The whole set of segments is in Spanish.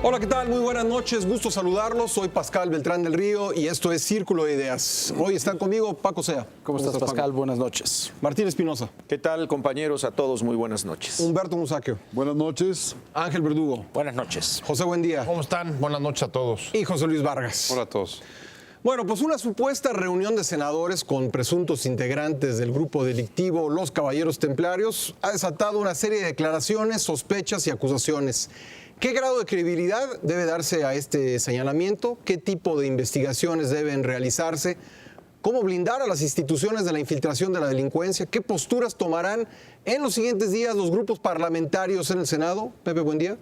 Hola, ¿qué tal? Muy buenas noches, gusto saludarlos. Soy Pascal Beltrán del Río y esto es Círculo de Ideas. Hoy están conmigo Paco Sea. ¿Cómo estás, Pascal? Paco? Buenas noches. Martín Espinosa. ¿Qué tal, compañeros? A todos, muy buenas noches. Humberto Musaquio. Buenas noches. Ángel Verdugo. Buenas noches. José Buendía. ¿Cómo están? Buenas noches a todos. Y José Luis Vargas. Hola a todos. Bueno, pues una supuesta reunión de senadores con presuntos integrantes del grupo delictivo Los Caballeros Templarios ha desatado una serie de declaraciones, sospechas y acusaciones. ¿Qué grado de credibilidad debe darse a este señalamiento? ¿Qué tipo de investigaciones deben realizarse? ¿Cómo blindar a las instituciones de la infiltración de la delincuencia? ¿Qué posturas tomarán en los siguientes días los grupos parlamentarios en el Senado? Pepe, buen día.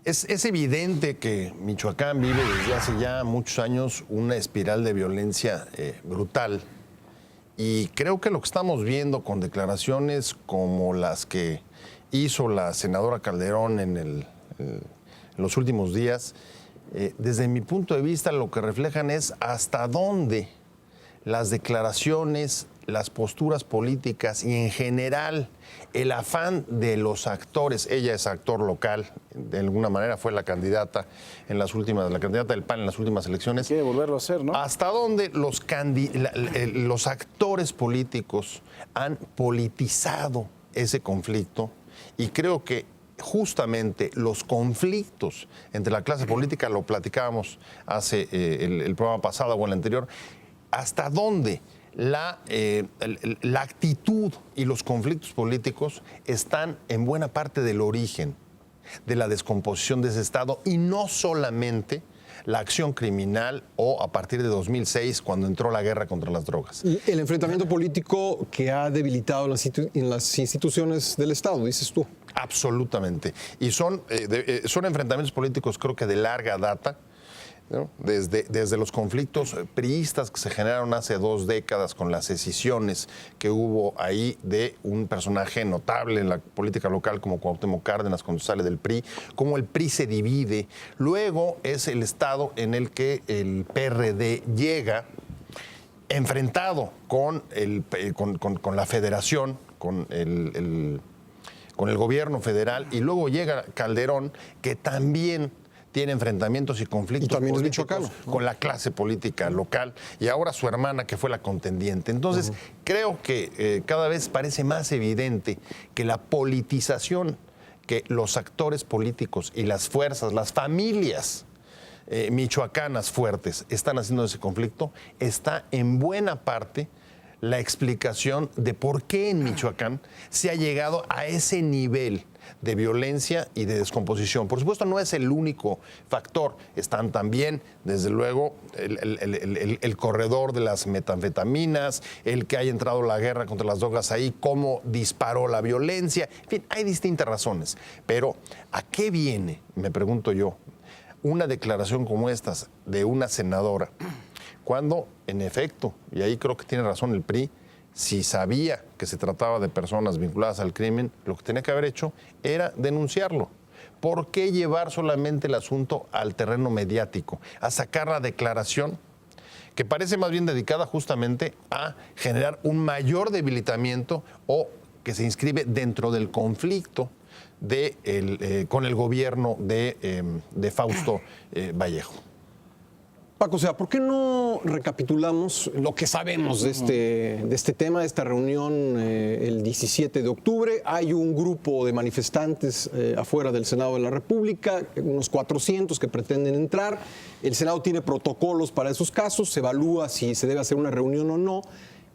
Es evidente que Michoacán vive desde hace ya muchos años una espiral de violencia brutal. Y creo que lo que estamos viendo con declaraciones como las que hizo la senadora Calderón en los últimos días, desde mi punto de vista lo que reflejan es hasta dónde las declaraciones, las posturas políticas y en general el afán de los actores. Ella es actor local, de alguna manera fue la candidata la candidata del PAN en las últimas elecciones. Quiere volverlo a hacer, ¿no? Hasta dónde los actores políticos han politizado ese conflicto. Y creo que justamente los conflictos entre la clase política, lo platicábamos hace el programa pasado o el anterior, hasta dónde la actitud y los conflictos políticos están en buena parte del origen de la descomposición de ese Estado y no solamente la acción criminal o a partir de 2006 cuando entró la guerra contra las drogas. Y el enfrentamiento político que ha debilitado en las instituciones del Estado, dices tú. Absolutamente. Y son enfrentamientos políticos creo que de larga data, ¿no? Desde los conflictos priistas que se generaron hace 2 décadas con las escisiones que hubo ahí de un personaje notable en la política local como Cuauhtémoc Cárdenas cuando sale del PRI, cómo el PRI se divide. Luego es el estado en el que el PRD llega enfrentado con la federación, con el gobierno federal, y luego llega Calderón, que también tiene enfrentamientos y conflictos políticos con la clase política local, y ahora su hermana que fue la contendiente. Entonces, creo que cada vez parece más evidente que la politización que los actores políticos y las fuerzas, las familias michoacanas fuertes están haciendo de ese conflicto, está en buena parte la explicación de por qué en Michoacán se ha llegado a ese nivel de violencia y de descomposición. Por supuesto, no es el único factor. Están también, desde luego, el corredor de las metanfetaminas, el que haya entrado la guerra contra las drogas ahí, cómo disparó la violencia. En fin, hay distintas razones. Pero, ¿a qué viene, me pregunto yo, una declaración como estas de una senadora? Cuando, en efecto, y ahí creo que tiene razón el PRI, si sabía que se trataba de personas vinculadas al crimen, lo que tenía que haber hecho era denunciarlo. ¿Por qué llevar solamente el asunto al terreno mediático, a sacar la declaración que parece más bien dedicada justamente a generar un mayor debilitamiento o que se inscribe dentro del conflicto con el gobierno de Fausto Vallejo? Paco, o sea, ¿por qué no recapitulamos lo que sabemos de este tema, de esta reunión el 17 de octubre? Hay un grupo de manifestantes afuera del Senado de la República, unos 400 que pretenden entrar. El Senado tiene protocolos para esos casos, se evalúa si se debe hacer una reunión o no.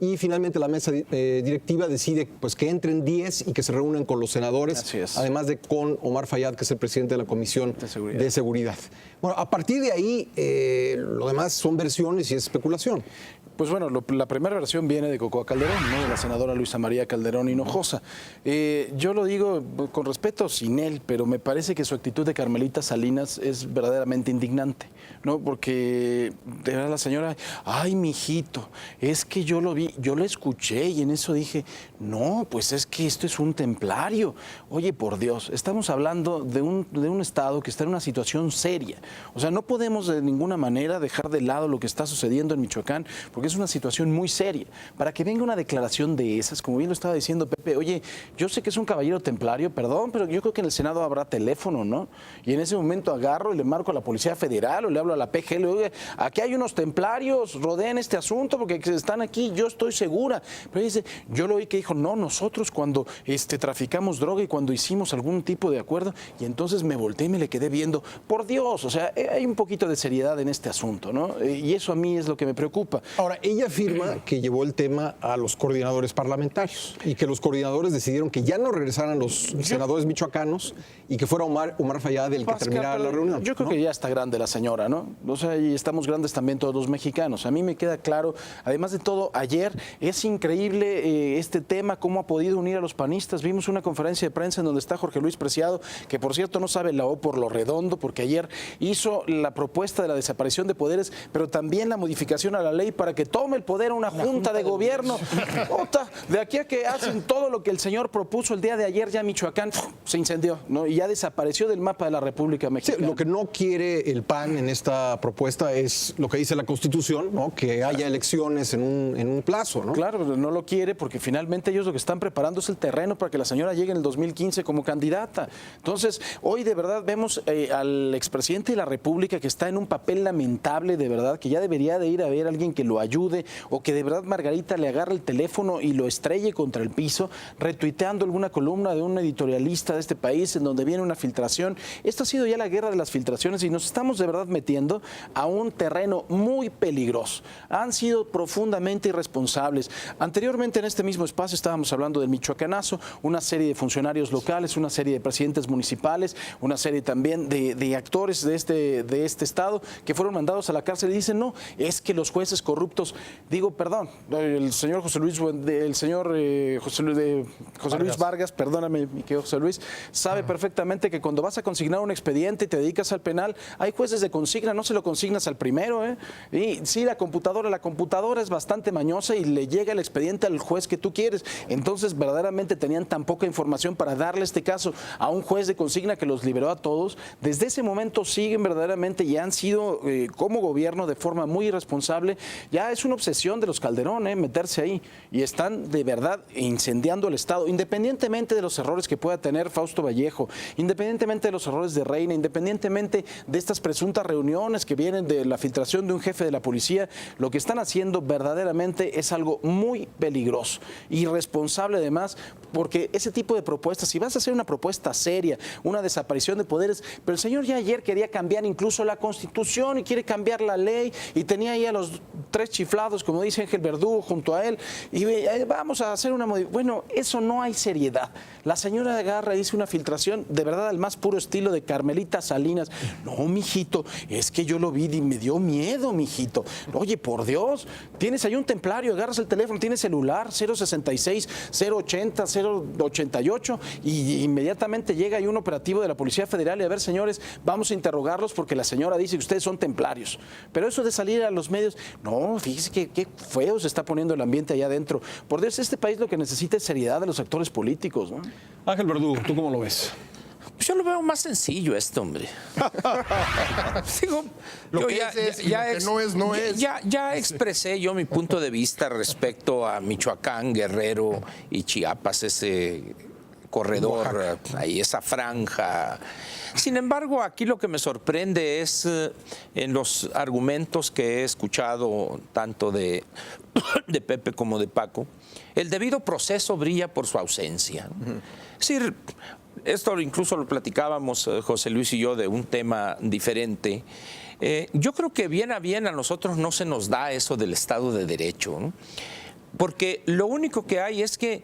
Y finalmente la mesa directiva decide pues, que entren 10 y que se reúnan con los senadores, además de con Omar Fayad, que es el presidente de la Comisión de Seguridad. Bueno, a partir de ahí, lo demás son versiones y es especulación. Pues bueno, la primera versión viene de Cocoa Calderón, ¿no? De la senadora Luisa María Calderón Hinojosa. Yo lo digo con respeto sin él, pero me parece que su actitud de Carmelita Salinas es verdaderamente indignante, ¿no? Porque de verdad la señora, ay, mijito, es que yo lo vi, yo lo escuché y en eso dije, no, pues es que esto es un templario. Oye, por Dios, estamos hablando de un estado que está en una situación seria. O sea, no podemos de ninguna manera dejar de lado lo que está sucediendo en Michoacán, porque es una situación muy seria. Para que venga una declaración de esas, como bien lo estaba diciendo Pepe, oye, yo sé que es un caballero templario, perdón, pero yo creo que en el Senado habrá teléfono, ¿no? Y en ese momento agarro y le marco a la Policía Federal o le hablo a la PG, le digo, oye, aquí hay unos templarios, rodeen este asunto porque están aquí, yo estoy segura. Pero dice, yo lo oí que dijo, no, nosotros cuando traficamos droga y cuando hicimos algún tipo de acuerdo, y entonces me volteé y me le quedé viendo, por Dios, o sea, hay un poquito de seriedad en este asunto, ¿no? Y eso a mí es lo que me preocupa. Ahora, ella afirma que llevó el tema a los coordinadores parlamentarios y que los coordinadores decidieron que ya no regresaran los senadores michoacanos y que fuera Omar Fayad el que terminara la reunión. Yo creo que ya está grande la señora, ¿no? O sea, y estamos grandes también todos los mexicanos. A mí me queda claro, además de todo, ayer es increíble este tema, cómo ha podido unir a los panistas. Vimos una conferencia de prensa en donde está Jorge Luis Preciado, que por cierto no sabe la O por lo redondo, porque ayer hizo la propuesta de la desaparición de poderes, pero también la modificación a la ley para que tome el poder una junta de gobierno. De aquí a que hacen todo lo que el señor propuso el día de ayer, ya Michoacán se incendió, ¿no? Y ya desapareció del mapa de la República Mexicana. Sí, lo que no quiere el PAN en esta propuesta es lo que dice la Constitución, ¿no? Que haya elecciones en un plazo, ¿no? Claro, pero no lo quiere porque finalmente ellos lo que están preparando es el terreno para que la señora llegue en el 2015 como candidata. Entonces, hoy de verdad vemos al expresidente de la República que está en un papel lamentable, de verdad, que ya debería de ir a ver a alguien que lo ayude o que de verdad Margarita le agarre el teléfono y lo estrelle contra el piso, retuiteando alguna columna de un editorialista de este país en donde viene una filtración. Esto ha sido ya la guerra de las filtraciones y nos estamos de verdad metiendo a un terreno muy peligroso. Han sido profundamente irresponsables. Anteriormente en este mismo espacio estábamos hablando del Michoacanazo, una serie de funcionarios locales, una serie de presidentes municipales, una serie también de actores de este estado que fueron mandados a la cárcel y dicen, no, es que los jueces corruptos, digo, perdón, el señor José Luis Vargas, perdóname, mi querido José Luis, sabe perfectamente que cuando vas a consignar un expediente y te dedicas al penal, hay jueces de consigna, no se lo consignas al primero, ¿eh? Y sí, la computadora es bastante mañosa y le llega el expediente al juez que tú quieres. Entonces, verdaderamente tenían tan poca información para darle este caso a un juez de consigna que los liberó a todos. Desde ese momento siguen verdaderamente y han sido como gobierno de forma muy irresponsable. Ya es una obsesión de los Calderón, meterse ahí. Y están de verdad incendiando el Estado, independientemente de los errores que pueda tener Fausto Vallejo, independientemente de los errores de Reina, independientemente de estas presuntas reuniones que vienen de la filtración de un jefe de la policía, lo que están haciendo verdaderamente es algo muy peligroso, irresponsable además, porque ese tipo de propuestas, si vas a hacer una propuesta seria, una desaparición de poderes, pero el señor ya ayer quería cambiar incluso la Constitución y quiere cambiar la ley y tenía ahí a los tres chiflados, como dice Ángel Verdugo, junto a él, y vamos a hacer una modificación. Bueno, eso no hay seriedad. La señora agarra y dice una filtración de verdad al más puro estilo de Carmelita Salinas. No, mijito, es que yo lo vi y me dio miedo, mijito. Oye, por Dios, tienes ahí un templario, agarras el teléfono, tienes celular 066, 080, 088 y inmediatamente llega ahí un operativo de la Policía Federal y a ver, señores, vamos a interrogarlos porque la señora dice que ustedes son templarios. Pero eso de salir a los medios, no, fíjese qué feo se está poniendo el ambiente allá adentro. Por Dios, este país lo que necesita es seriedad de los actores políticos, ¿no? Ángel Verdugo, ¿tú cómo lo ves? Yo lo veo más sencillo esto, hombre. Digo, lo que es, y lo que no es, no es. Ya expresé yo mi punto de vista respecto a Michoacán, Guerrero y Chiapas, ese corredor, ahí, esa franja. Sin embargo, aquí lo que me sorprende es en los argumentos que he escuchado tanto de Pepe como de Paco, el debido proceso brilla por su ausencia. Es decir, esto incluso lo platicábamos José Luis y yo de un tema diferente. Yo creo que bien a nosotros no se nos da eso del Estado de Derecho, ¿no? Porque lo único que hay es que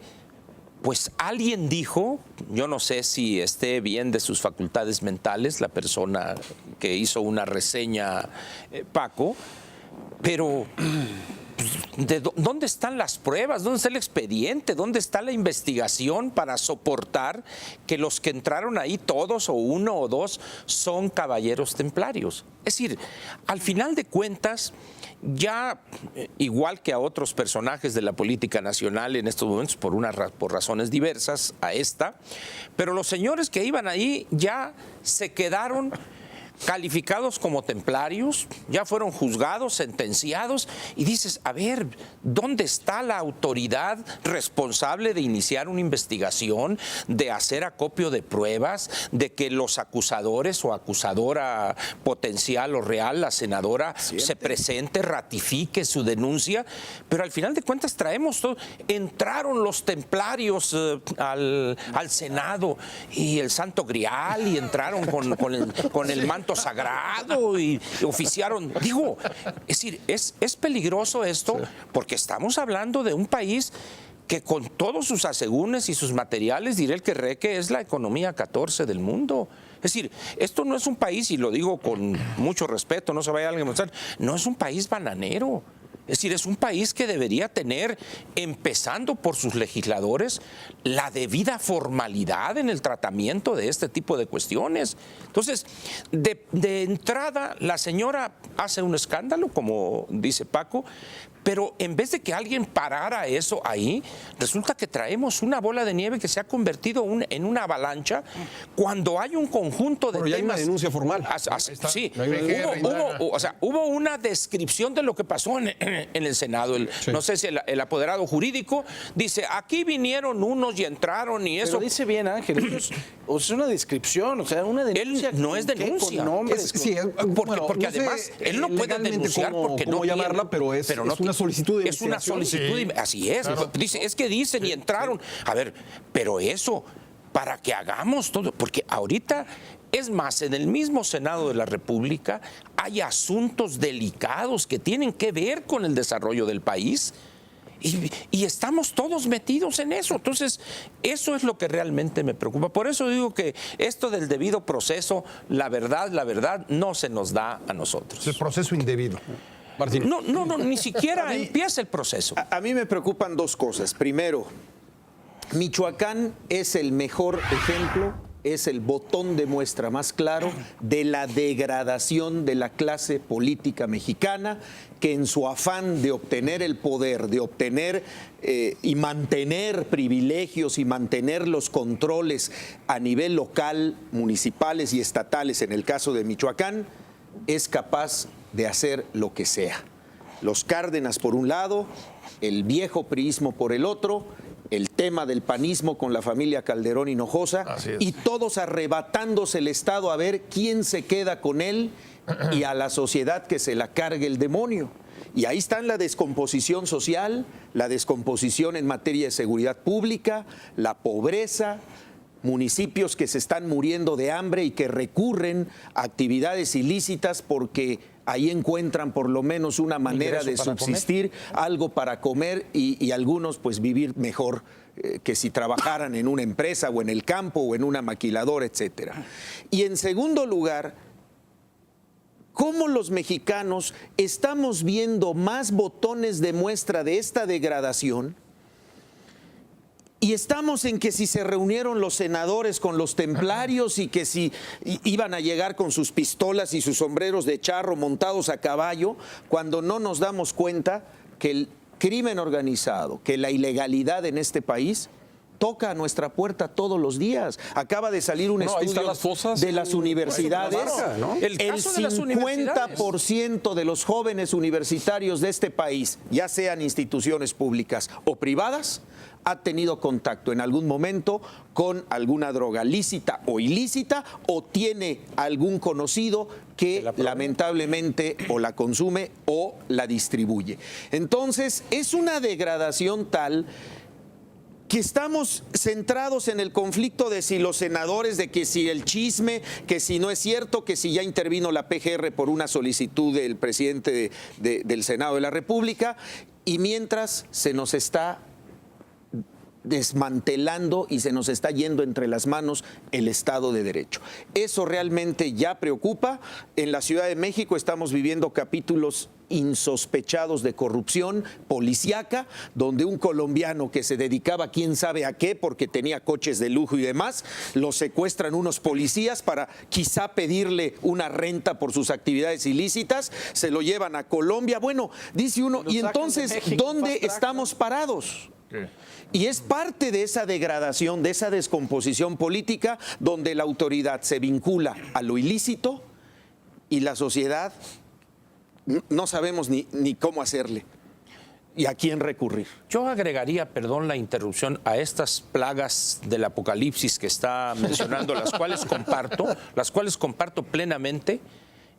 pues alguien dijo, yo no sé si esté bien de sus facultades mentales, la persona que hizo una reseña, Paco, pero ¿dónde están las pruebas? ¿Dónde está el expediente? ¿Dónde está la investigación para soportar que los que entraron ahí, todos o uno o dos, son caballeros templarios? Es decir, al final de cuentas, ya igual que a otros personajes de la política nacional en estos momentos, por razones diversas a esta, pero los señores que iban ahí ya se quedaron calificados como templarios, ya fueron juzgados, sentenciados, y dices, a ver, ¿dónde está la autoridad responsable de iniciar una investigación, de hacer acopio de pruebas, de que los acusadores o acusadora potencial o real, la senadora, se presente, ratifique su denuncia? Pero al final de cuentas traemos todo. Entraron los templarios al Senado y el Santo Grial, y entraron con el manto sagrado y oficiaron. Digo, es decir, es peligroso esto, porque estamos hablando de un país que con todos sus asegúnes y sus materiales, diré el que reque, es la economía 14 del mundo. Es decir, esto no es un país, y lo digo con mucho respeto, no se vaya alguien a mostrar, no es un país bananero. Es decir, es un país que debería tener, empezando por sus legisladores, la debida formalidad en el tratamiento de este tipo de cuestiones. Entonces, de entrada, la señora hace un escándalo, como dice Paco, pero en vez de que alguien parara eso ahí, resulta que traemos una bola de nieve que se ha convertido en una avalancha cuando hay un conjunto de Pero ya hay una denuncia formal. Sí, No hubo una descripción de lo que pasó en el Senado. No sé si el apoderado jurídico dice, aquí vinieron unos y entraron y eso. Pero dice bien, Ángel, es una descripción, o sea, una denuncia. Él no es denuncia. Con nombres, porque además él no puede denunciar porque no llamarla, pero es una solicitud de es una solicitud, así es. Claro. Es que dicen y entraron. A ver, pero eso, para que hagamos todo, porque ahorita, es más, en el mismo Senado de la República hay asuntos delicados que tienen que ver con el desarrollo del país. Y estamos todos metidos en eso. Entonces, eso es lo que realmente me preocupa. Por eso digo que esto del debido proceso, la verdad, no se nos da a nosotros. El proceso indebido. Martín. No, ni siquiera empieza el proceso. A mí me preocupan dos cosas. Primero, Michoacán es el mejor ejemplo, es el botón de muestra más claro de la degradación de la clase política mexicana, que en su afán de obtener el poder, de obtener y mantener privilegios y mantener los controles a nivel local, municipales y estatales, en el caso de Michoacán, es capaz de hacer lo que sea. Los Cárdenas por un lado, el viejo priismo por el otro, el tema del panismo con la familia Calderón Hinojosa, y todos arrebatándose el Estado a ver quién se queda con él, y a la sociedad que se la cargue el demonio. Y ahí están la descomposición social, la descomposición en materia de seguridad pública, la pobreza, municipios que se están muriendo de hambre y que recurren a actividades ilícitas porque ahí encuentran por lo menos una manera de subsistir, algo para comer y algunos pues vivir mejor que si trabajaran en una empresa o en el campo o en una maquiladora, etcétera. Y en segundo lugar, ¿cómo los mexicanos estamos viendo más botones de muestra de esta degradación? Y estamos en que si se reunieron los senadores con los templarios y que si iban a llegar con sus pistolas y sus sombreros de charro montados a caballo, cuando no nos damos cuenta que el crimen organizado, que la ilegalidad en este país toca a nuestra puerta todos los días. Acaba de salir un estudio de las universidades. El 50% de los jóvenes universitarios de este país, ya sean instituciones públicas o privadas, ha tenido contacto en algún momento con alguna droga lícita o ilícita, o tiene algún conocido que lamentablemente o la consume o la distribuye. Entonces, es una degradación tal que estamos centrados en el conflicto de si los senadores, de que si el chisme, que si no es cierto, que si ya intervino la PGR por una solicitud del presidente del Senado de la República, y mientras se nos está desmantelando y se nos está yendo entre las manos el Estado de Derecho. Eso realmente ya preocupa. En la Ciudad de México estamos viviendo capítulos insospechados de corrupción policíaca, donde un colombiano que se dedicaba quién sabe a qué, porque tenía coches de lujo y demás, lo secuestran unos policías para quizá pedirle una renta por sus actividades ilícitas, se lo llevan a Colombia. Bueno, dice uno, y entonces, ¿dónde estamos parados? Y es parte de esa degradación, de esa descomposición política, donde la autoridad se vincula a lo ilícito y la sociedad no sabemos ni cómo hacerle y a quién recurrir. Yo agregaría, perdón la interrupción, a estas plagas del apocalipsis que está mencionando, las cuales comparto plenamente,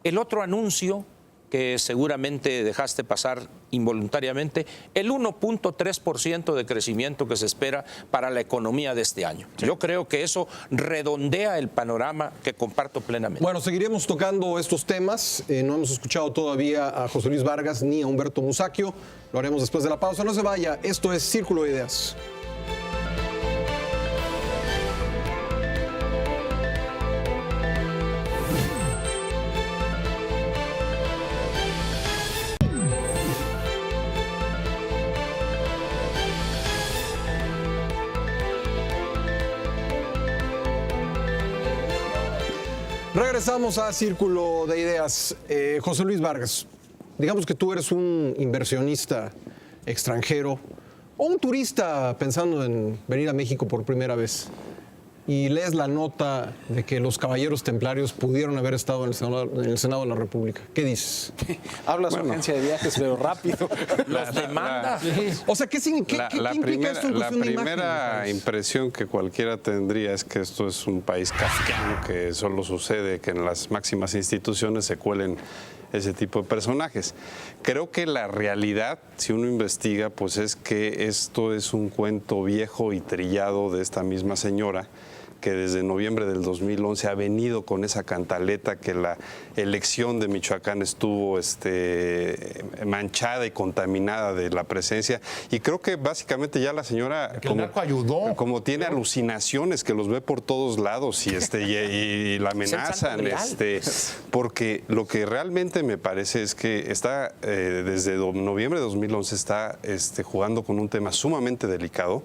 el otro anuncio que seguramente dejaste pasar involuntariamente, el 1.3% de crecimiento que se espera para la economía de este año. Sí. Yo creo que eso redondea el panorama que comparto plenamente. Bueno, seguiremos tocando estos temas. No hemos escuchado todavía a José Luis Vargas ni a Humberto Musacchio. Lo haremos después de la pausa. No se vaya. Esto es Círculo de Ideas. Regresamos a Círculo de Ideas. José Luis Vargas, digamos que tú eres un inversionista extranjero o un turista pensando en venir a México por primera vez y lees la nota de que los caballeros templarios pudieron haber estado en el Senado de la República. ¿Qué dices? Habla su agencia de viajes, pero rápido. Los demanda. O sea, ¿qué implica esto en cuestión de imagen? La primera impresión que cualquiera tendría es que esto es un país kafkiano, que solo sucede que en las máximas instituciones se cuelen ese tipo de personajes. Creo que la realidad, si uno investiga, pues es que esto es un cuento viejo y trillado de esta misma señora, que desde noviembre del 2011 ha venido con esa cantaleta que la elección de Michoacán estuvo manchada y contaminada de la presencia. Y creo que básicamente ya la señora como tiene alucinaciones, que los ve por todos lados y la amenazan. Porque lo que realmente me parece es que está desde noviembre de 2011 está jugando con un tema sumamente delicado,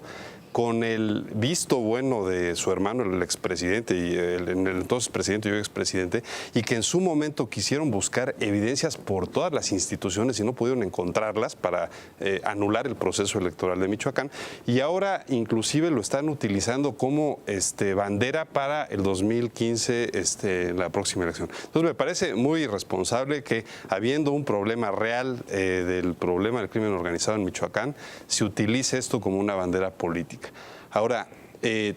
con el visto bueno de su hermano, el expresidente, y el entonces presidente y hoy expresidente, y que en su momento quisieron buscar evidencias por todas las instituciones y no pudieron encontrarlas para anular el proceso electoral de Michoacán, y ahora inclusive lo están utilizando como bandera para el 2015, la próxima elección. Entonces me parece muy irresponsable que, habiendo un problema real del problema del crimen organizado en Michoacán, se utilice esto como una bandera política. Ahora,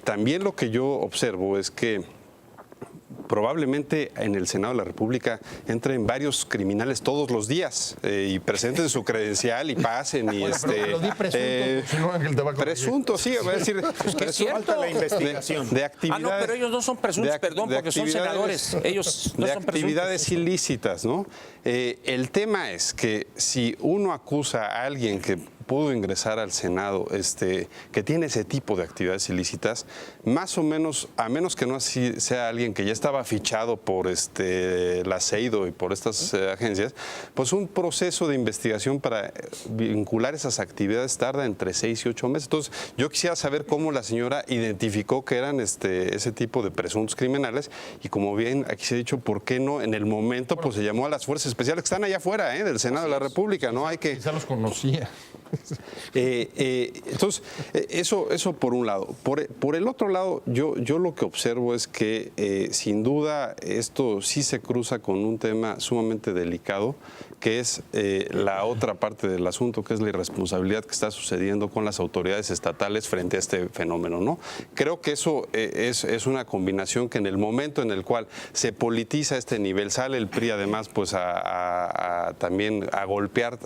también lo que yo observo es que probablemente en el Senado de la República entren varios criminales todos los días y presenten su credencial y pasen y Pero di presunto, si no, Ángel te va a corregir. Presunto, sí, voy a decir, Falta la investigación. de actividades. No, pero ellos no son presuntos, perdón, porque son senadores. Ellos no son actividades presuntos. ilícitas, ¿no? El tema es que si uno acusa a alguien que pudo ingresar al Senado, que tiene ese tipo de actividades ilícitas, más o menos, a menos que no así sea alguien que ya estaba fichado por la CEIDO y por estas agencias, pues un proceso de investigación para vincular esas actividades tarda entre 6 y 8 meses. Entonces, yo quisiera saber cómo la señora identificó que eran ese tipo de presuntos criminales, y como bien aquí se ha dicho, ¿por qué no en el momento pues se llamó a las fuerzas especiales que están allá afuera del Senado de la República? ¿No? Hay que... Quizá los conocía. Entonces, eso por un lado. Por el otro lado, yo lo que observo es que sin duda esto sí se cruza con un tema sumamente delicado, que es la otra parte del asunto, que es la irresponsabilidad que está sucediendo con las autoridades estatales frente a este fenómeno, ¿no? Creo que eso es una combinación que en el momento en el cual se politiza este nivel, sale el PRI además pues también a golpear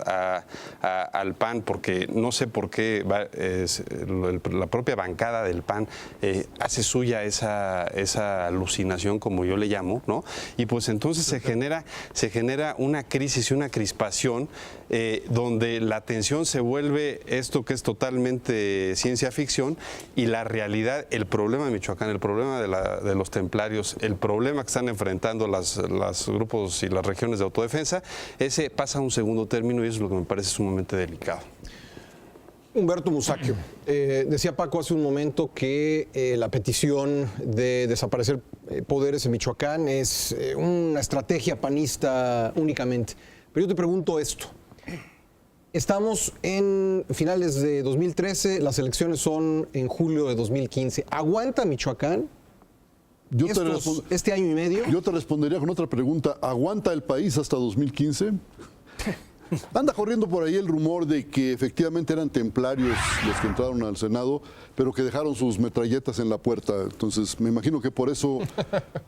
al PAN porque no sé por qué la propia bancada del PAN hace suya esa alucinación, como yo le llamo, ¿no? Y pues entonces se genera una crisis y una crispación donde la tensión se vuelve esto que es totalmente ciencia ficción y la realidad, el problema de Michoacán, el problema de los templarios, el problema que están enfrentando los grupos y las regiones de autodefensa, ese pasa a un segundo término y eso es lo que me parece sumamente delicado. Humberto Musacchio, decía Paco hace un momento que la petición de desaparecer poderes en Michoacán es una estrategia panista únicamente. Pero yo te pregunto esto. Estamos en finales de 2013, las elecciones son en julio de 2015. ¿Aguanta Michoacán este año y medio? Yo te respondería con otra pregunta. ¿Aguanta el país hasta 2015? Anda corriendo por ahí el rumor de que efectivamente eran templarios los que entraron al Senado, pero que dejaron sus metralletas en la puerta. Entonces, me imagino que por eso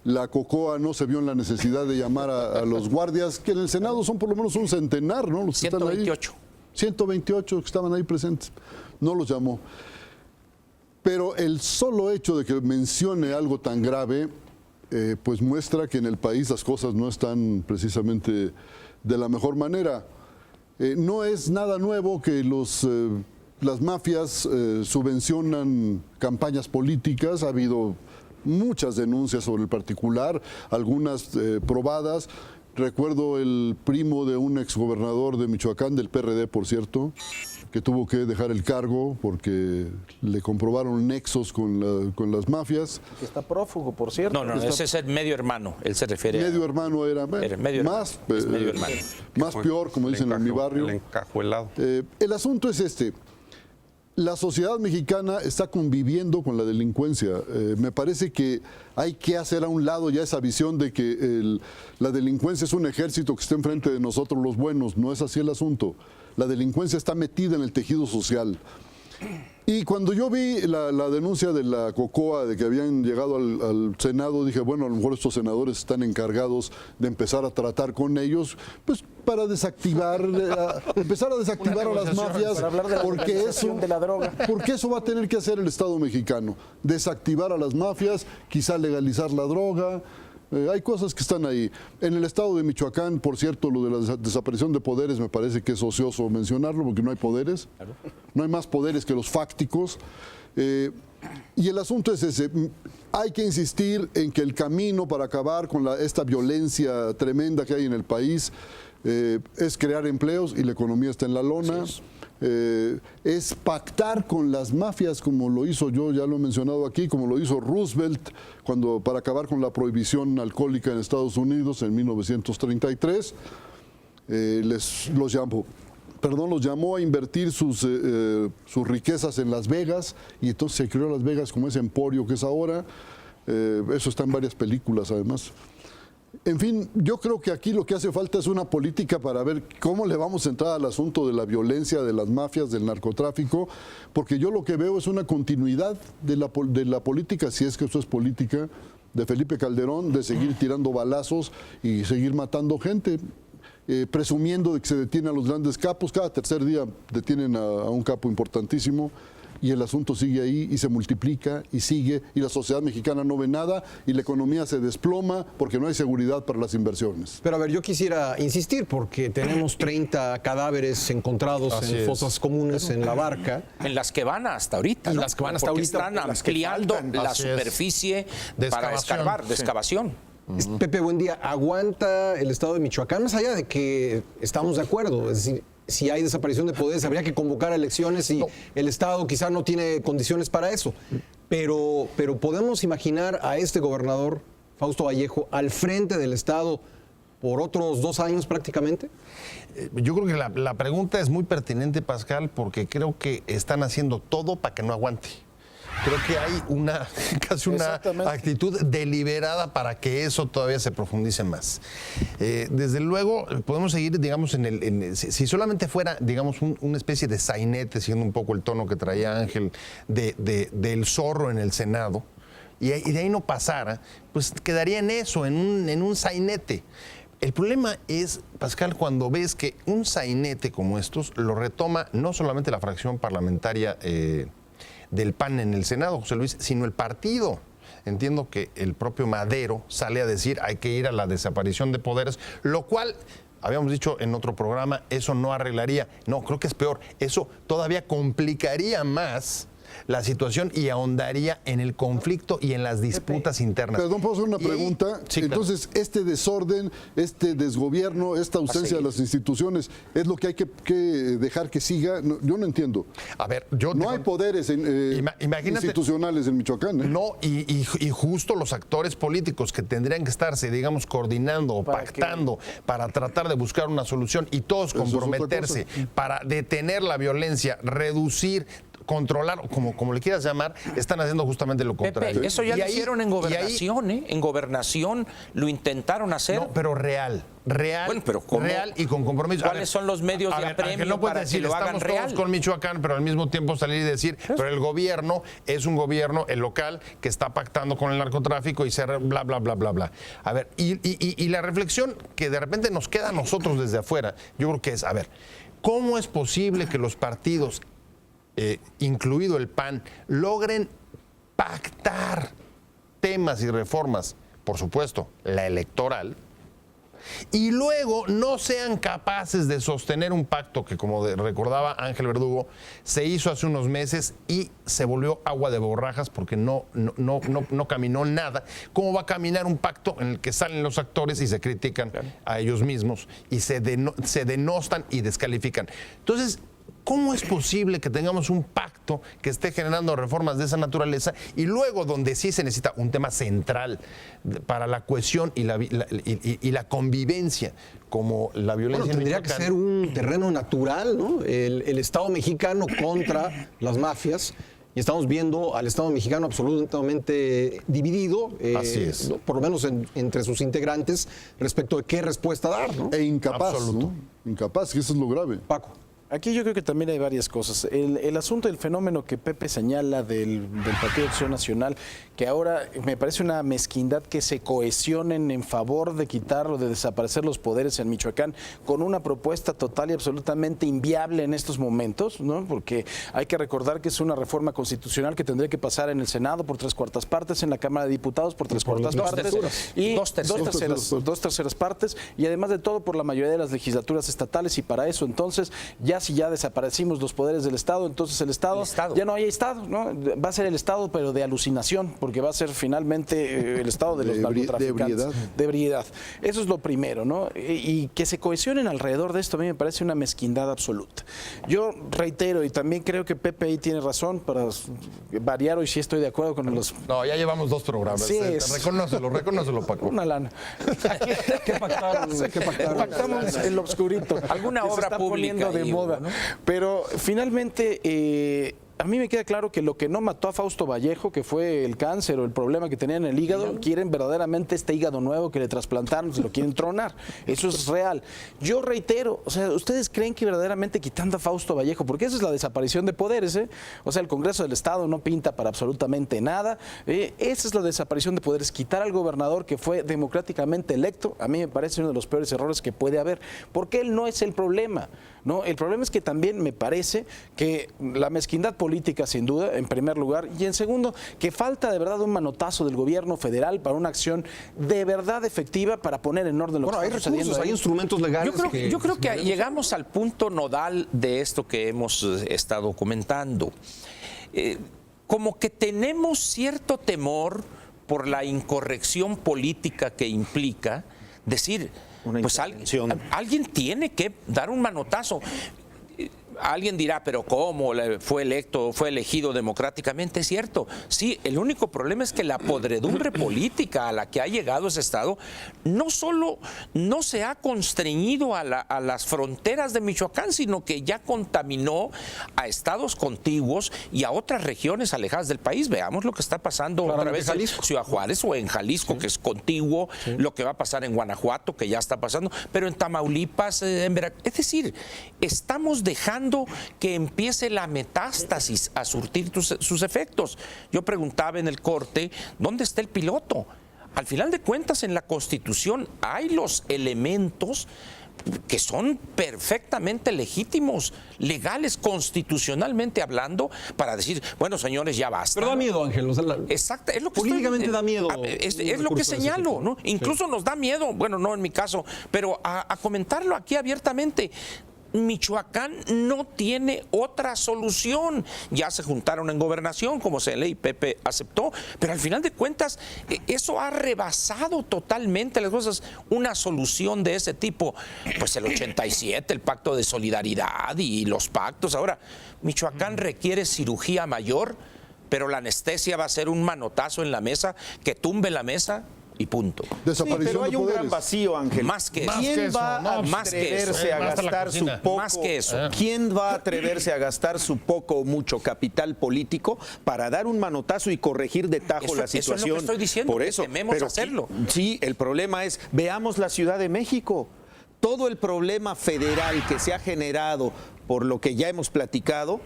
la COCOA no se vio en la necesidad de llamar a los guardias, que en el Senado son por lo menos un centenar, ¿no? Los que 128. Están ahí. 128 que estaban ahí presentes. No los llamó. Pero el solo hecho de que mencione algo tan grave, pues muestra que en el país las cosas no están precisamente de la mejor manera. No es nada nuevo que las mafias subvencionan campañas políticas. Ha habido muchas denuncias sobre el particular, algunas probadas. Recuerdo el primo de un exgobernador de Michoacán, del PRD, por cierto, que tuvo que dejar el cargo porque le comprobaron nexos con las mafias. Que está prófugo, por cierto. No, ese es el medio hermano, él se refiere Medio hermano era, medio más, es medio hermano. Más peor, como dicen en mi barrio. El encajuelado. El asunto es este. La sociedad mexicana está conviviendo con la delincuencia. Me parece que hay que hacer a un lado ya esa visión de que la delincuencia es un ejército que está enfrente de nosotros los buenos. No es así el asunto. La delincuencia está metida en el tejido social. Y cuando yo vi la denuncia de la COCOA de que habían llegado al Senado, dije, bueno, a lo mejor estos senadores están encargados de empezar a tratar con ellos, pues para empezar a desactivar a las mafias, para hablar de la legalización de la droga. Porque eso va a tener que hacer el Estado mexicano, desactivar a las mafias, quizá legalizar la droga. Hay cosas que están ahí. En el estado de Michoacán, por cierto, lo de la desaparición de poderes me parece que es ocioso mencionarlo porque no hay poderes. Claro. No hay más poderes que los fácticos. Y el asunto es ese. Hay que insistir en que el camino para acabar con esta violencia tremenda que hay en el país es crear empleos y la economía está en la lona. Es pactar con las mafias como lo hizo yo, ya lo he mencionado aquí, como lo hizo Roosevelt para acabar con la prohibición alcohólica en Estados Unidos en 1933. Los llamó a invertir sus riquezas en Las Vegas y entonces se creó Las Vegas como ese emporio que es ahora. Eso está en varias películas además. En fin, yo creo que aquí lo que hace falta es una política para ver cómo le vamos a entrar al asunto de la violencia, de las mafias, del narcotráfico, porque yo lo que veo es una continuidad de la política, si es que eso es política, de Felipe Calderón, de seguir tirando balazos y seguir matando gente, presumiendo de que se detiene a los grandes capos. Cada tercer día detienen a un capo importantísimo. Y el asunto sigue ahí y se multiplica y sigue y la sociedad mexicana no ve nada y la economía se desploma porque no hay seguridad para las inversiones. Pero a ver, yo quisiera insistir porque tenemos 30 cadáveres encontrados en fosas comunes en la Barca. En las que van hasta ahorita, En ¿no? las que van hasta porque ahorita. están ampliando la Así es. superficie De para excavación. escarbar, de excavación. Pepe, buen día. ¿Aguanta el estado de Michoacán? Más allá de que estamos de acuerdo, es decir, si hay desaparición de poderes, habría que convocar a elecciones y el Estado quizá no tiene condiciones para eso. Pero podemos imaginar a este gobernador, Fausto Vallejo, al frente del Estado por otros 2 años prácticamente. Yo creo que la pregunta es muy pertinente, Pascal, porque creo que están haciendo todo para que no aguante. Creo que hay casi una actitud deliberada para que eso todavía se profundice más. Desde luego, podemos seguir, digamos, si solamente fuera, digamos, una especie de sainete, siguiendo un poco el tono que traía Ángel, del zorro en el Senado, y de ahí no pasara, pues quedaría en eso, en un sainete. El problema es, Pascal, cuando ves que un sainete como estos lo retoma no solamente la fracción parlamentaria del PAN en el Senado, José Luis, sino el partido. Entiendo que el propio Madero sale a decir hay que ir a la desaparición de poderes, lo cual, habíamos dicho en otro programa, eso no arreglaría. No, creo que es peor. Eso todavía complicaría más la situación y ahondaría en el conflicto y en las disputas internas. Perdón, ¿puedo hacer una pregunta? Sí, claro. Entonces, este desorden, este desgobierno, esta ausencia de las instituciones, ¿es lo que hay que dejar que siga? No, yo no entiendo. A ver, no hay poderes institucionales en Michoacán. No, y justo los actores políticos que tendrían que estarse, digamos, coordinando o pactando para tratar de buscar una solución y todos comprometerse para detener la violencia, reducir, controlar, como le quieras llamar, están haciendo justamente lo contrario. Pepe, eso ya lo hicieron en gobernación, En gobernación lo intentaron hacer. No, pero real, bueno, pero real y con compromiso. ¿Cuáles son los medios de apremio no para decir, que lo hagan estamos real? todos con Michoacán, pero al mismo tiempo salir y decir, pero el gobierno es un gobierno, el local, que está pactando con el narcotráfico y se bla, bla, bla, bla, bla. A ver, y la reflexión que de repente nos queda a nosotros desde afuera, yo creo que es, a ver, ¿cómo es posible que los partidos, incluido el PAN, logren pactar temas y reformas, por supuesto, la electoral, y luego no sean capaces de sostener un pacto que, como recordaba Ángel Verdugo, se hizo hace unos meses y se volvió agua de borrajas porque no caminó nada? ¿Cómo va a caminar un pacto en el que salen los actores y se critican a ellos mismos y se denostan y descalifican? Entonces, ¿cómo es posible que tengamos un pacto que esté generando reformas de esa naturaleza y luego donde sí se necesita un tema central para la cohesión y la convivencia, como la violencia? Bueno, tendría que ser un terreno natural, ¿no? El Estado mexicano contra las mafias. Y estamos viendo al Estado mexicano absolutamente dividido, Así es. por lo menos entre sus integrantes, respecto de qué respuesta dar, ¿no? E incapaz, ¿no? Incapaz, que eso es lo grave. Paco. Aquí yo creo que también hay varias cosas. El asunto del fenómeno que Pepe señala del Partido de Acción Nacional, que ahora me parece una mezquindad que se cohesionen en favor de quitar o de desaparecer los poderes en Michoacán con una propuesta total y absolutamente inviable en estos momentos, ¿no? Porque hay que recordar que es una reforma constitucional que tendría que pasar en el Senado por 3/4 partes, en la Cámara de Diputados por 3/4 partes y dos terceras partes, y además de todo por la mayoría de las legislaturas estatales, y para eso entonces si ya desaparecimos los poderes del Estado, entonces el Estado ya no hay Estado, ¿no? Va a ser el Estado, pero de alucinación, porque va a ser finalmente el Estado de los narcotraficantes. De ebriedad. Eso es lo primero, ¿no? Y que se cohesionen alrededor de esto a mí me parece una mezquindad absoluta. Yo reitero, y también creo que Pepe ahí tiene razón, para variar hoy sí estoy de acuerdo con los... No, ya llevamos 2 programas. Sí, Reconócelo, Paco. Una lana. ¿Qué pactaron? Pactamos el obscurito. Alguna obra pública de moda. ¿No? Pero finalmente a mí me queda claro que lo que no mató a Fausto Vallejo, que fue el cáncer o el problema que tenía en el hígado, quieren verdaderamente este hígado nuevo que le trasplantaron, se lo quieren tronar. Eso es real. Yo reitero, o sea, ¿ustedes creen que verdaderamente quitando a Fausto Vallejo, porque esa es la desaparición de poderes, o sea, el Congreso del Estado no pinta para absolutamente nada, esa es la desaparición de poderes, quitar al gobernador que fue democráticamente electo, a mí me parece uno de los peores errores que puede haber, porque él no es el problema, ¿no? El problema es que también me parece que la mezquindad política, sin duda, en primer lugar, y en segundo, que falta de verdad un manotazo del gobierno federal para una acción de verdad efectiva para poner en orden lo que está sucediendo. Recursos, hay instrumentos legales. Yo creo que llegamos al punto nodal de esto que hemos estado comentando. Como que tenemos cierto temor por la incorrección política que implica decir, pues alguien tiene que dar un manotazo. Alguien dirá, pero ¿cómo fue elegido democráticamente? Es cierto, sí, el único problema es que la podredumbre política a la que ha llegado ese Estado no solo no se ha constreñido a las fronteras de Michoacán, sino que ya contaminó a estados contiguos y a otras regiones alejadas del país. Veamos lo que está pasando otra vez en Ciudad Juárez o en Jalisco, que es contiguo, lo que va a pasar en Guanajuato, que ya está pasando, pero en Tamaulipas, en Veracruz. Es decir, estamos dejando que empiece la metástasis a surtir sus efectos. Yo preguntaba en el corte, ¿dónde está el piloto? al final de cuentas en la Constitución hay los elementos que son perfectamente legítimos, legales, constitucionalmente hablando, para decir, bueno, señores, ya basta. Pero da miedo, Ángel. O sea, Exacto, es lo que políticamente da miedo. Es un lo que recurso de ese señalo, tipo. ¿no? Incluso nos da miedo, bueno, no en mi caso, pero a comentarlo aquí abiertamente. Michoacán no tiene otra solución. Ya se juntaron en gobernación, como CL y Pepe aceptó, pero al final de cuentas eso ha rebasado totalmente las cosas. Una solución de ese tipo, pues el 87, el pacto de solidaridad y los pactos. Ahora, Michoacán requiere cirugía mayor, pero la anestesia va a ser un manotazo en la mesa que tumbe la mesa y punto. Desaparición pero hay de un poderes. gran vacío, Ángel. Más que eso. ¿Quién va a más que eso. atreverse a gastar su poco? Más que eso. ¿Quién va a atreverse a gastar su poco o mucho capital político para dar un manotazo y corregir de tajo Eso- la eso es lo que situación? estoy diciendo, Por que eso, tememos pero hacerlo. Sí, el problema es, veamos la Ciudad de México. Todo el problema federal que se ha generado por lo que ya hemos platicado,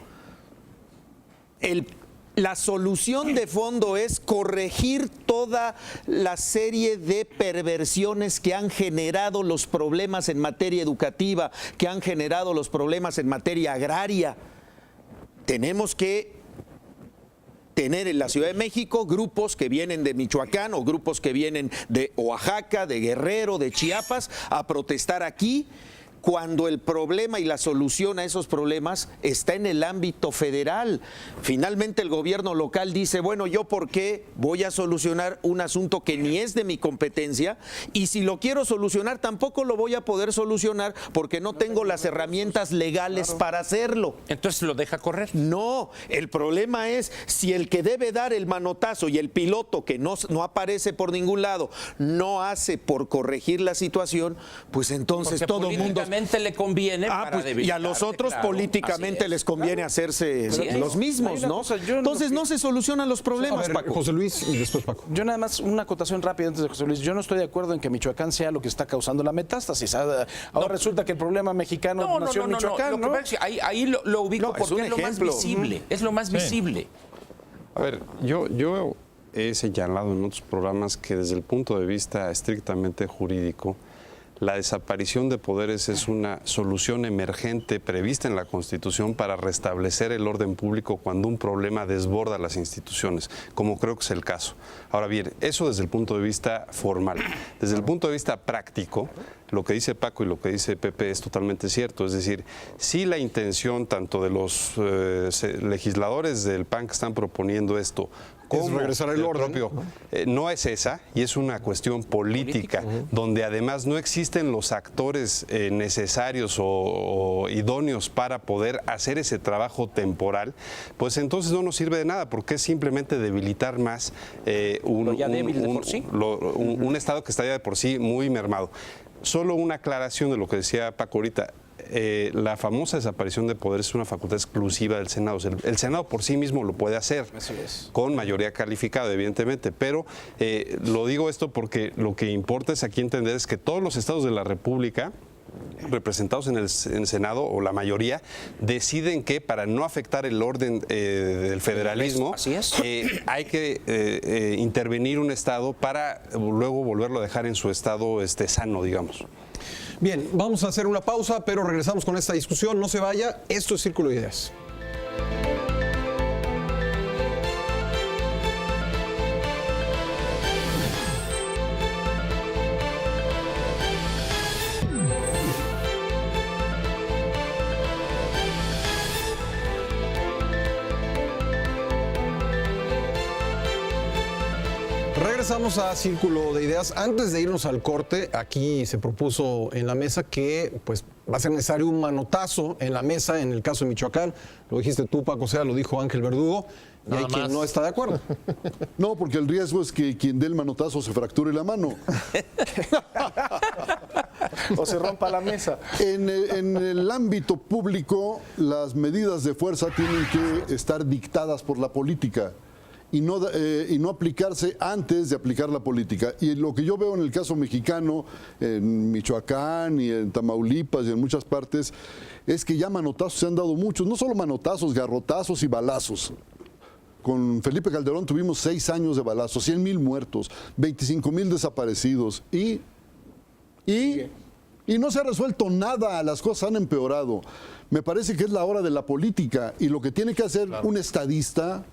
la solución de fondo es corregir toda la serie de perversiones que han generado los problemas en materia educativa, que han generado los problemas en materia agraria. Tenemos que tener en la Ciudad de México grupos que vienen de Michoacán o grupos que vienen de Oaxaca, de Guerrero, de Chiapas, a protestar aquí, cuando el problema y la solución a esos problemas está en el ámbito federal. Finalmente el gobierno local dice, bueno, ¿yo por qué voy a solucionar un asunto que ni es de mi competencia? Y si lo quiero solucionar, tampoco lo voy a poder solucionar porque no tengo las herramientas legales para hacerlo. Entonces lo deja correr. No, el problema es si el que debe dar el manotazo y el piloto que no aparece por ningún lado no hace por corregir la situación, pues entonces Porque todo el mundo... políticamente le conviene para Pues, y a debilitarse, los otros claro. políticamente Así es, les conviene hacerse Así es. los mismos, Hay una ¿no? cosa, yo Entonces no- no se solucionan los A problemas, ver, Paco. José Luis y después Paco. Yo nada más una acotación rápida antes de José Luis. Yo no estoy de acuerdo en que Michoacán sea lo que está causando la metástasis. Ahora resulta que el problema mexicano nació en Michoacán, Lo que ¿no? pasa es que ahí lo ubico No, es porque un es lo más ejemplo. visible. Es lo más visible. A ver, yo he señalado en otros programas que desde el punto de vista estrictamente jurídico, la desaparición de poderes es una solución emergente prevista en la Constitución para restablecer el orden público cuando un problema desborda las instituciones, como creo que es el caso. Ahora bien, eso desde el punto de vista formal. Desde el punto de vista práctico, lo que dice Paco y lo que dice Pepe es totalmente cierto. Es decir, si la intención tanto de los legisladores del PAN que están proponiendo esto, como regresar al del orden, propio, no es esa, y es una cuestión política, donde además no existen los actores necesarios o idóneos para poder hacer ese trabajo temporal, pues entonces no nos sirve de nada, porque es simplemente debilitar más un Estado que está ya de por sí muy mermado. Solo una aclaración de lo que decía Paco ahorita. La famosa desaparición de poderes es una facultad exclusiva del Senado. O sea, el Senado por sí mismo lo puede hacer, con mayoría calificada, evidentemente, pero lo digo esto porque lo que importa es aquí entender es que todos los estados de la República representados en el Senado, o la mayoría, deciden que para no afectar el orden del federalismo, Así es. hay que intervenir un estado para luego volverlo a dejar en su estado sano, digamos. Bien, vamos a hacer una pausa, pero regresamos con esta discusión. No se vaya, esto es Círculo de Ideas. Regresamos a Círculo de Ideas. Antes de irnos al corte, aquí se propuso en la mesa que pues, va a ser necesario un manotazo en la mesa en el caso de Michoacán. Lo dijiste tú, Paco, lo dijo Ángel Verdugo, y hay quien no está de acuerdo. No, porque el riesgo es que quien dé el manotazo se fracture la mano. O se rompa la mesa. En el ámbito público, las medidas de fuerza tienen que estar dictadas por la política y no aplicarse antes de aplicar la política. Y lo que yo veo en el caso mexicano, en Michoacán y en Tamaulipas y en muchas partes, es que ya manotazos se han dado muchos, no solo manotazos, garrotazos y balazos. con Felipe Calderón tuvimos 6 años de balazos, 100,000 muertos, 25,000 desaparecidos y no se ha resuelto nada, las cosas han empeorado. Me parece que es la hora de la política y lo que tiene que hacer un estadista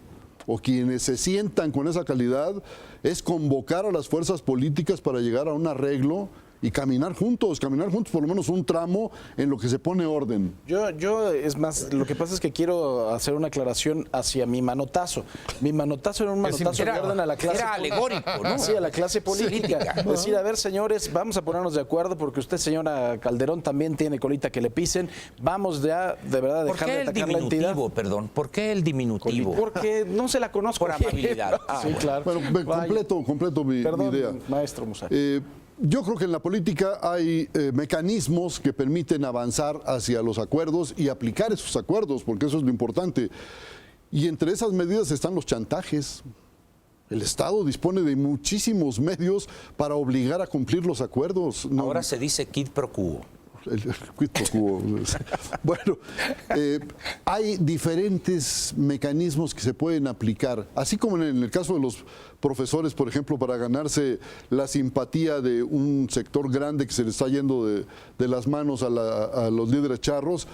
o quienes se sientan con esa calidad es convocar a las fuerzas políticas para llegar a un arreglo y caminar juntos por lo menos un tramo en lo que se pone orden. Yo, es más, lo que pasa es que quiero hacer una aclaración hacia mi manotazo. Mi manotazo era un manotazo de orden a la clase. Era alegórico, ¿no? Sí, a la clase política. Es decir, a ver, señores, vamos a ponernos de acuerdo porque usted, señora Calderón, también tiene colita que le pisen. Vamos ya, de verdad, a dejar de atacar la entidad. ¿Por qué el diminutivo? Porque no se la conozco. Por amabilidad. Sí, claro. Bueno, completo mi idea. Maestro Musa. Yo creo que en la política hay mecanismos que permiten avanzar hacia los acuerdos y aplicar esos acuerdos, porque eso es lo importante. Y entre esas medidas están los chantajes. El Estado dispone de muchísimos medios para obligar a cumplir los acuerdos. Ahora se dice quid pro quo. El quid pro quo. Bueno, hay diferentes mecanismos que se pueden aplicar, así como en el caso de los profesores, por ejemplo, para ganarse la simpatía de un sector grande que se le está yendo de las manos a los líderes charros.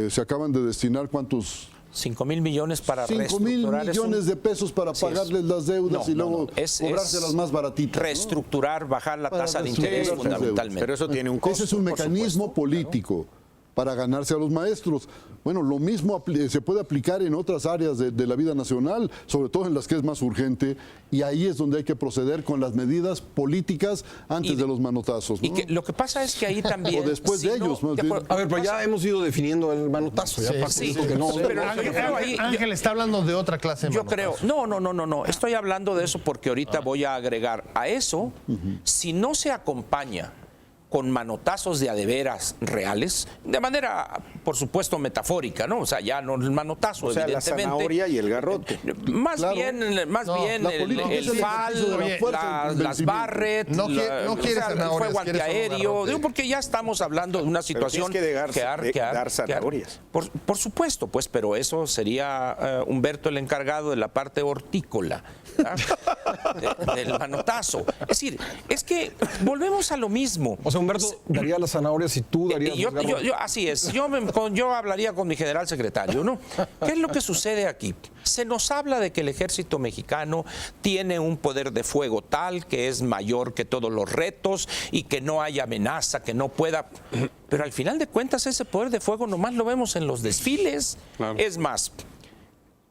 Se acaban de destinar ¿cuántos? 5,000 millones para 5,000 millones de pesos para pagarles las deudas y luego cobrárselas más baratitas. Reestructurar, bajar la tasa de interés fundamentalmente. Pero eso tiene un costo. Ese es un mecanismo político para ganarse a los maestros. Bueno, lo mismo se puede aplicar en otras áreas de la vida nacional, sobre todo en las que es más urgente, y ahí es donde hay que proceder con las medidas políticas antes de los manotazos, ¿no? Y lo que pasa es que ahí también... O después de ellos. A ver, pero ya hemos ido definiendo el manotazo. Pero Ángel está hablando de otra clase de yo creo, no, estoy hablando de eso porque ahorita voy a agregar a eso, si no se acompaña con manotazos de adeveras reales, de manera, por supuesto, metafórica, ¿no? O sea, ya no el manotazo, evidentemente. La zanahoria y el garrote. Más bien el FAL, las Barrett, el fuego antiaéreo, digo, porque ya estamos hablando de una situación que dar zanahorias. Por supuesto, pues, pero eso sería Humberto el encargado de la parte hortícola del manotazo. Es decir, es que volvemos a lo mismo. O sea, Humberto daría las zanahorias y tú darías los garrotes. Así es, yo hablaría con mi general secretario, ¿no? ¿Qué es lo que sucede aquí? Se nos habla de que el ejército mexicano tiene un poder de fuego tal que es mayor que todos los retos y que no hay amenaza, que no pueda... Pero al final de cuentas ese poder de fuego nomás lo vemos en los desfiles. Claro. Es más,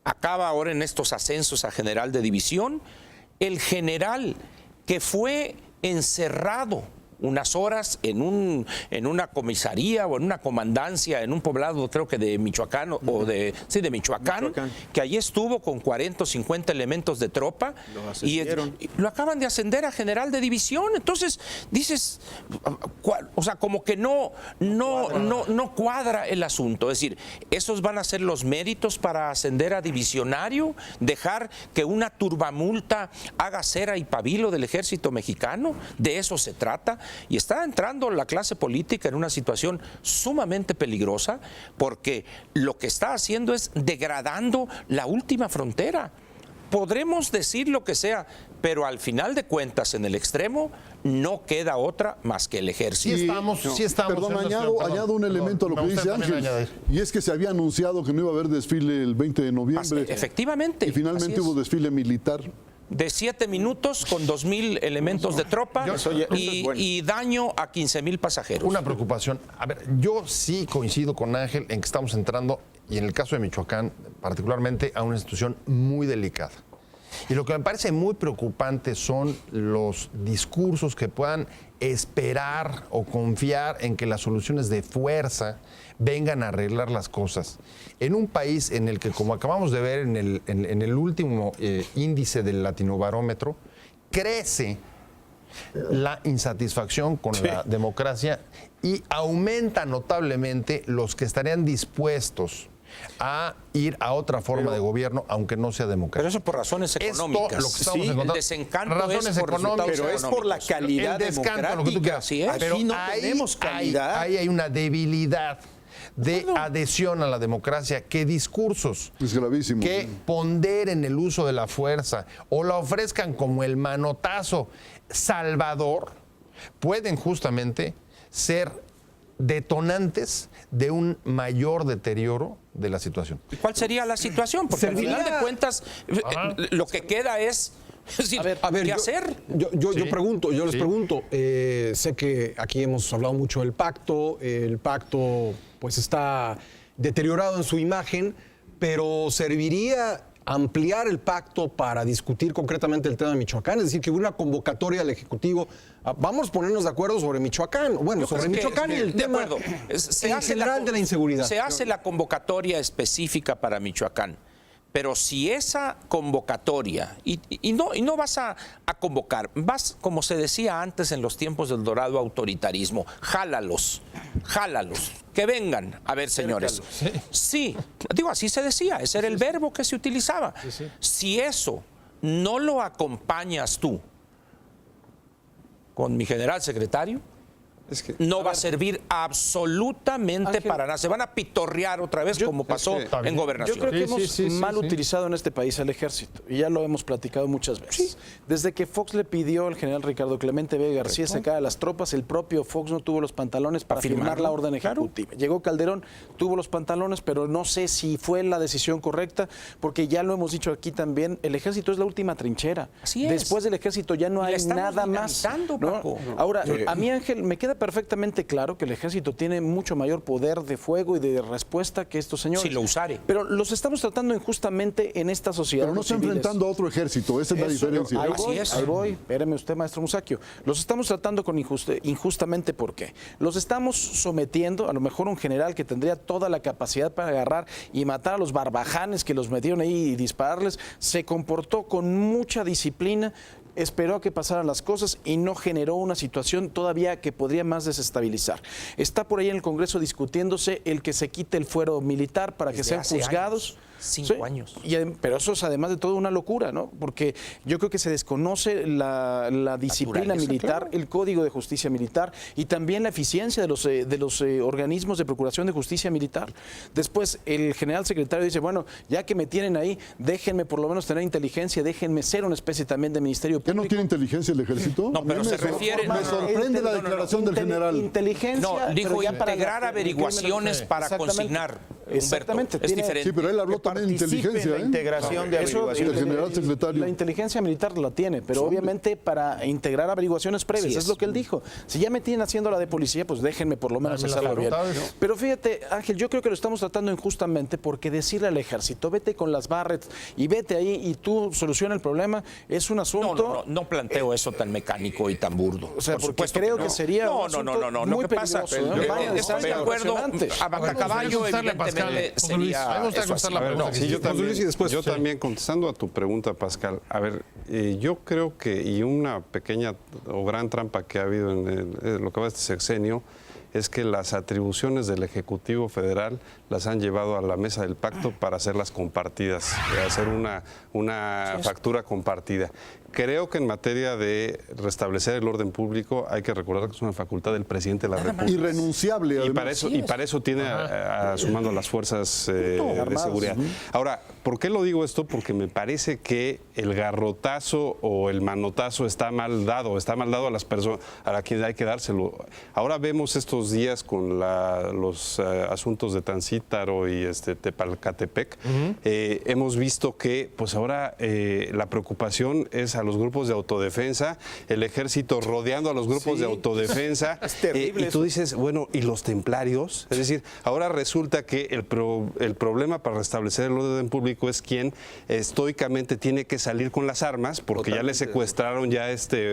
acaba ahora en estos ascensos a general de división, el general que fue encerrado unas horas en una comisaría o en una comandancia en un poblado, creo que de Michoacán de Michoacán, que allí estuvo con 40 o 50 elementos de tropa y lo acaban de ascender a general de división. Entonces dices, o sea, como que no cuadra el asunto. Es decir, esos van a ser los méritos para ascender a divisionario, dejar que una turbamulta haga cera y pabilo del ejército mexicano. De eso se trata. Y está entrando la clase política en una situación sumamente peligrosa porque lo que está haciendo es degradando la última frontera. Podremos decir lo que sea, pero al final de cuentas en el extremo no queda otra más que el ejército. Sí estamos. Perdón, añado un elemento a lo que dice Ángel, y es que se había anunciado que no iba a haber desfile el 20 de noviembre. Efectivamente. Y finalmente hubo desfile militar. De 7 minutos con 2,000 elementos de tropa y daño a 15,000 pasajeros. Una preocupación. A ver, yo sí coincido con Ángel en que estamos entrando, y en el caso de Michoacán particularmente, a una situación muy delicada. Y lo que me parece muy preocupante son los discursos que puedan esperar o confiar en que las soluciones de fuerza vengan a arreglar las cosas. En un país en el que, como acabamos de ver en el último índice del Latinobarómetro, crece la insatisfacción con la democracia y aumenta notablemente los que estarían dispuestos a ir a otra forma de gobierno, aunque no sea democrática. Pero eso por razones económicas. Esto, lo que estamos encontrando, el desencanto razones es por económicas, pero es por la calidad democrática. Lo que tú quieras. Aquí no tenemos calidad. Ahí hay una debilidad de adhesión a la democracia que discursos Es gravísimo. que ponderen el uso de la fuerza o la ofrezcan como el manotazo salvador pueden justamente ser detonantes de un mayor deterioro de la situación. ¿Y cuál sería la situación? Porque al final de cuentas, lo que queda es decir, ¿qué hacer? Yo les pregunto, sé que aquí hemos hablado mucho del pacto, el pacto pues está deteriorado en su imagen, pero ¿serviría ampliar el pacto para discutir concretamente el tema de Michoacán? Es decir, que hubiera una convocatoria al Ejecutivo. Vamos a ponernos de acuerdo sobre Michoacán. Bueno, Yo sobre creo que, Michoacán y el de tema acuerdo. Se en hace general de la inseguridad. Se hace la convocatoria específica para Michoacán. Pero si esa convocatoria, y no vas a convocar, vas, como se decía antes en los tiempos del dorado autoritarismo, jálalos, que vengan. A ver, señores. Sí, digo, así se decía, ese era el verbo que se utilizaba. Si eso no lo acompañas tú con mi general secretario, no va a servir absolutamente para nada. Se van a pitorrear otra vez como pasó en Gobernación. Yo creo que hemos mal utilizado en este país al ejército, y ya lo hemos platicado muchas veces. Desde que Fox le pidió al general Ricardo Clemente Vega García sacar a las tropas, el propio Fox no tuvo los pantalones para firmar la orden ejecutiva. Llegó Calderón, tuvo los pantalones, pero no sé si fue la decisión correcta, porque ya lo hemos dicho aquí también, el ejército es la última trinchera. Así es. Después del ejército ya no hay nada más. ¿No? Paco. Ahora, a mí, Ángel, me queda perfectamente claro que el ejército tiene mucho mayor poder de fuego y de respuesta que estos señores. Si lo usare. Pero los estamos tratando injustamente en esta sociedad. Pero no está enfrentando a otro ejército, esa es la diferencia. Ahí voy, espéreme usted, maestro Musacchio. Los estamos tratando con injustamente, ¿por qué? Los estamos sometiendo, a lo mejor un general que tendría toda la capacidad para agarrar y matar a los barbajanes que los metieron ahí y dispararles, se comportó con mucha disciplina, esperó a que pasaran las cosas y no generó una situación todavía que podría más desestabilizar. Está por ahí en el Congreso discutiéndose el que se quite el fuero militar para que sean juzgados. 5 años. Pero eso es además de todo una locura, ¿no? Porque yo creo que se desconoce la disciplina militar, el Código de Justicia Militar y también la eficiencia de los organismos de procuración de justicia militar. Después el general secretario dice, bueno, ya que me tienen ahí, déjenme por lo menos tener inteligencia, déjenme ser una especie también de ministerio público. ¿Ya no tiene inteligencia el ejército? No, pero se refiere... Me sorprende la declaración del general. Inteligencia... No, dijo pero ya para integrar averiguaciones para consignar. Exactamente. Humberto, es diferente. Sí, pero él habló también de inteligencia. La integración de averiguaciones. El general secretario. La inteligencia militar la tiene, pero obviamente para integrar averiguaciones previas, Sí, es lo que él dijo. Si ya me tienen haciendo la de policía, pues déjenme por lo menos hacerla bien. Pero fíjate, Ángel, yo creo que lo estamos tratando injustamente porque decirle al ejército, vete con las Barrett y vete ahí y tú soluciona el problema, es un asunto... No planteo eso tan mecánico y tan burdo. O sea, Por porque supuesto creo no. que sería un No, asunto lo muy que pasa, peligroso, estoy de acuerdo, a caballo evidentemente sería eso así. Yo también, contestando a tu pregunta, Pascal, a ver, yo creo que, y una pequeña o gran trampa que ha habido en lo que va de este sexenio, es que las atribuciones del Ejecutivo Federal las han llevado a la mesa del pacto para hacerlas compartidas, hacer una factura compartida. Creo que en materia de restablecer el orden público hay que recordar que es una facultad del presidente de la República. Irrenunciable, además. Y para eso tiene sumando las fuerzas de seguridad. Ahora, ¿por qué lo digo esto? Porque me parece que el garrotazo o el manotazo está mal dado a las personas a quienes hay que dárselo. Ahora vemos estos días con los asuntos de Tancítaro y Tepalcatepec, hemos visto que pues ahora la preocupación es a los grupos de autodefensa, el ejército rodeando a los grupos de autodefensa. Es terrible y tú dices, bueno, ¿y los templarios? Es decir, ahora resulta que el problema para restablecer el orden público es quien estoicamente tiene que salir con las armas, porque ya le secuestraron, ya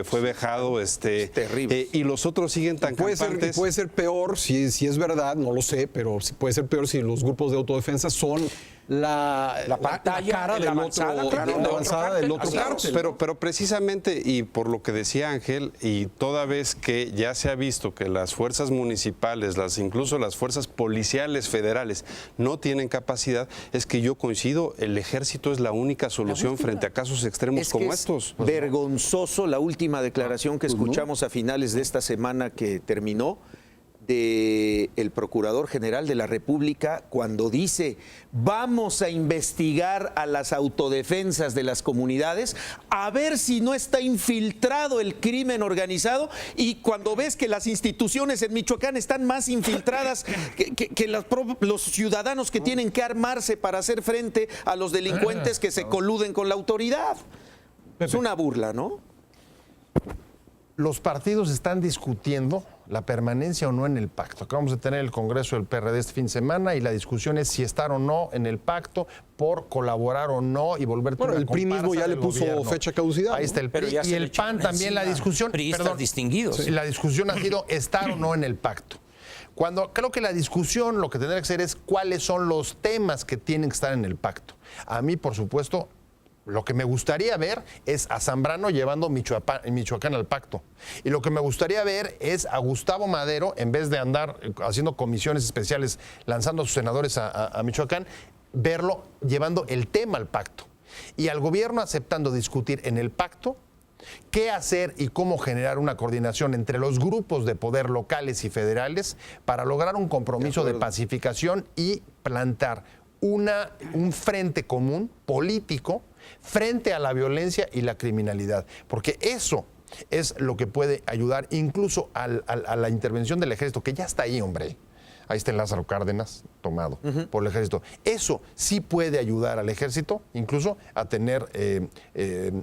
fue vejado, terrible. Y los otros siguen tan campantes. Puede ser peor, si es verdad, no lo sé, pero puede ser peor si los grupos de autodefensa son la cara del avanzada del otro cártel. Pero precisamente, y por lo que decía Ángel, y toda vez que ya se ha visto que las fuerzas municipales, incluso las fuerzas policiales federales no tienen capacidad, es que yo coincido, el ejército es la única solución frente a casos extremos como estos. Vergonzoso la última declaración que escuchamos a finales de esta semana que terminó, del Procurador General de la República cuando dice: vamos a investigar a las autodefensas de las comunidades a ver si no está infiltrado el crimen organizado, y cuando ves que las instituciones en Michoacán están más infiltradas que los ciudadanos que tienen que armarse para hacer frente a los delincuentes que se coluden con la autoridad. Es una burla, ¿no? Los partidos están discutiendo la permanencia o no en el pacto. Acabamos de tener el Congreso del PRD este fin de semana y la discusión es si estar o no en el pacto, por colaborar o no y volverte Bueno, una el PRI mismo comparsa ya le del puso gobierno. fecha caducidad. Ahí está el Pero PRI ya se y le el echaron PAN también. La encima discusión, priistas distinguidos. Sí, la discusión ha sido estar o no en el pacto. Cuando creo que la discusión lo que tendría que ser es cuáles son los temas que tienen que estar en el pacto. A mí, por supuesto, lo que me gustaría ver es a Zambrano llevando Michoacán al pacto. Y lo que me gustaría ver es a Gustavo Madero, en vez de andar haciendo comisiones especiales, lanzando a sus senadores a Michoacán, verlo llevando el tema al pacto. Y al gobierno aceptando discutir en el pacto qué hacer y cómo generar una coordinación entre los grupos de poder locales y federales para lograr un compromiso de pacificación y plantar un frente común político frente a la violencia y la criminalidad, porque eso es lo que puede ayudar incluso a la intervención del ejército, que ya está ahí, hombre. Ahí está el Lázaro Cárdenas tomado por el ejército. Eso sí puede ayudar al ejército incluso a tener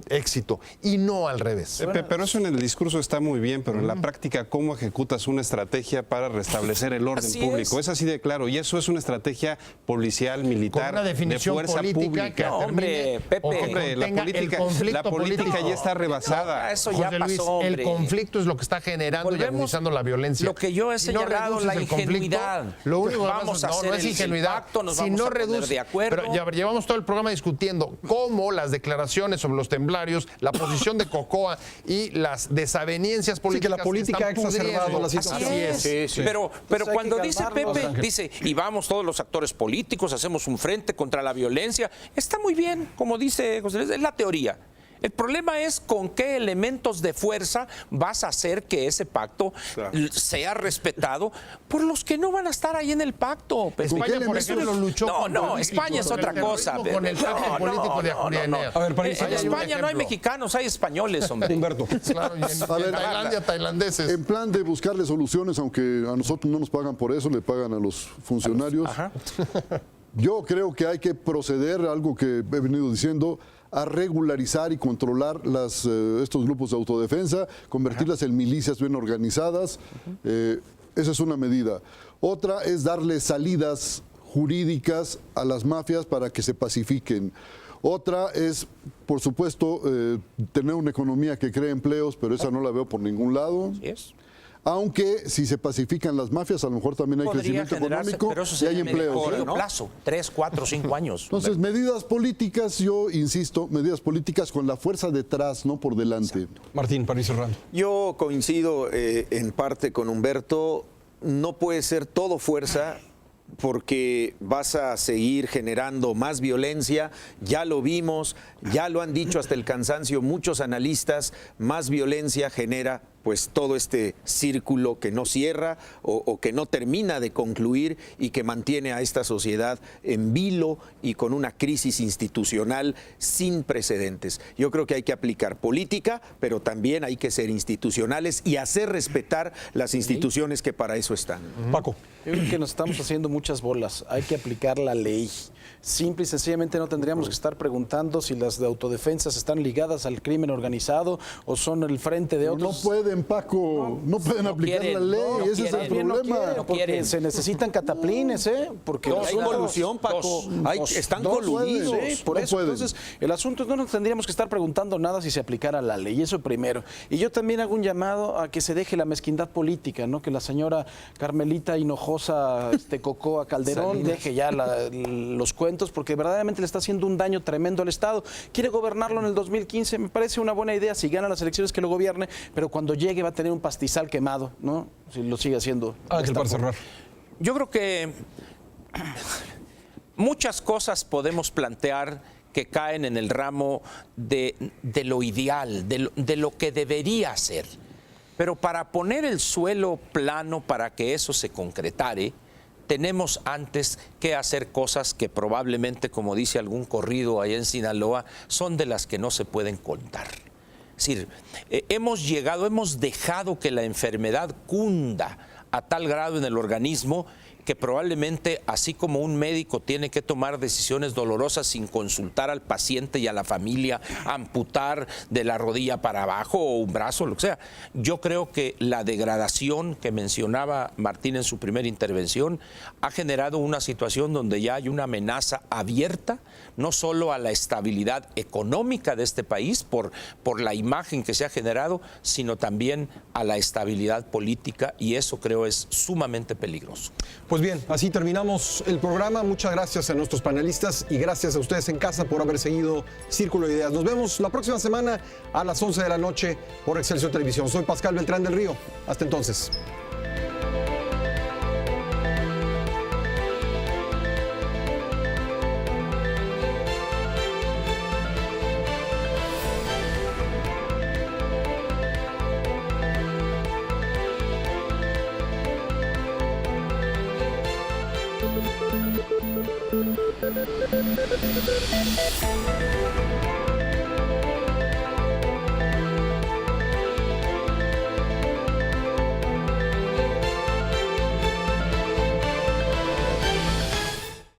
éxito y no al revés. Pero eso en el discurso está muy bien, pero en la práctica, ¿cómo ejecutas una estrategia para restablecer el orden público? Es así de claro, y eso es una estrategia policial, militar, con una definición de fuerza política pública. que hombre, Pepe, contenga La política ya está rebasada. No, eso ya José Luis, pasó, hombre. el conflicto es lo que está generando y Volvemos agudizando la violencia. lo que yo he Si no señalado, reduces la el conflicto, ingenuidad. lo único que Vamos a no hacer es el ingenuidad. pacto, nos si vamos no a poner reduce, de acuerdo. Pero ya llevamos todo el programa discutiendo cómo las declaraciones sobre los temblarios, la posición de Cocoa y las desavenencias políticas. que la política están ha exacerbado pudriendo. la situación. Así es. Sí, sí. Pero Entonces hay cuando que dice calmarnos, Pepe, Ángel. dice, y vamos todos los actores políticos, hacemos un frente contra la violencia, está muy bien, como dice José Luis, es la teoría. El problema es con qué elementos de fuerza vas a hacer que ese pacto sea respetado por los que no van a estar ahí en el pacto. Pepe. España, por ejemplo, luchó No, España es otra cosa. con el pacto No, político de no, Ajuria no. Enea. A ver, para En irse- Ahí hay un España no hay ejemplo. mexicanos, hay españoles, hombre. Humberto. Claro, y en ver, Tailandia, tailandeses. En plan de buscarle soluciones, aunque a nosotros no nos pagan por eso, le pagan a los funcionarios. Yo creo que hay que proceder, algo que he venido diciendo, a regularizar y controlar estos grupos de autodefensa, convertirlas en milicias bien organizadas. Esa es una medida. Otra es darle salidas jurídicas a las mafias para que se pacifiquen. Otra es, por supuesto, tener una economía que cree empleos, pero esa no la veo por ningún lado. Así es. Aunque si se pacifican las mafias, a lo mejor también hay Podría crecimiento generarse, económico pero eso y sería hay en empleos. medio ¿no? plazo, 3, 4, 5 años. Entonces, medidas políticas, yo insisto, medidas políticas con la fuerza detrás, no por delante. Martín, para ir cerrando. Yo coincido en parte con Humberto, no puede ser todo fuerza porque vas a seguir generando más violencia, ya lo vimos, ya lo han dicho hasta el cansancio muchos analistas, más violencia genera pues todo este círculo que no cierra o que no termina de concluir y que mantiene a esta sociedad en vilo y con una crisis institucional sin precedentes. Yo creo que hay que aplicar política, pero también hay que ser institucionales y hacer respetar las instituciones que para eso están. Paco. Yo creo que nos estamos haciendo muchas bolas. Hay que aplicar la ley. Simple y sencillamente no tendríamos que estar preguntando si las de autodefensas están ligadas al crimen organizado o son el frente de No otros. pueden, Paco, no pueden aplicar quieren, la ley, no ese es el quieren, problema. No quieren, se necesitan cataplines, porque Hay colusión, Paco. Están no coludidos. pueden. Sí, por No eso. pueden. Entonces, el asunto es no nos tendríamos que estar preguntando nada si se aplicara la ley, eso primero. Y yo también hago un llamado a que se deje la mezquindad política, ¿no? Que la señora Carmelita Hinojosa Cocoa Calderón deje ya los cuentos, porque verdaderamente le está haciendo un daño tremendo al Estado. Quiere gobernarlo en el 2015, me parece una buena idea, si gana las elecciones que lo gobierne, pero cuando llegue va a tener un pastizal quemado, ¿no? Si lo sigue haciendo. Ángel, para cerrar. Yo creo que muchas cosas podemos plantear que caen en el ramo de lo ideal, de lo que debería ser. Pero para poner el suelo plano para que eso se concretare, tenemos antes que hacer cosas que probablemente, como dice algún corrido allá en Sinaloa, son de las que no se pueden contar. Es decir, hemos dejado que la enfermedad cunda a tal grado en el organismo que probablemente, así como un médico tiene que tomar decisiones dolorosas sin consultar al paciente y a la familia, amputar de la rodilla para abajo o un brazo, lo que sea, yo creo que la degradación que mencionaba Martín en su primera intervención ha generado una situación donde ya hay una amenaza abierta, no solo a la estabilidad económica de este país por la imagen que se ha generado, sino también a la estabilidad política, y eso creo es sumamente peligroso. Pues bien, así terminamos el programa. Muchas gracias a nuestros panelistas y gracias a ustedes en casa por haber seguido Círculo de Ideas. Nos vemos la próxima semana a las 11 de la noche por Excelsior Televisión. Soy Pascal Beltrán del Río. Hasta entonces. Thank you.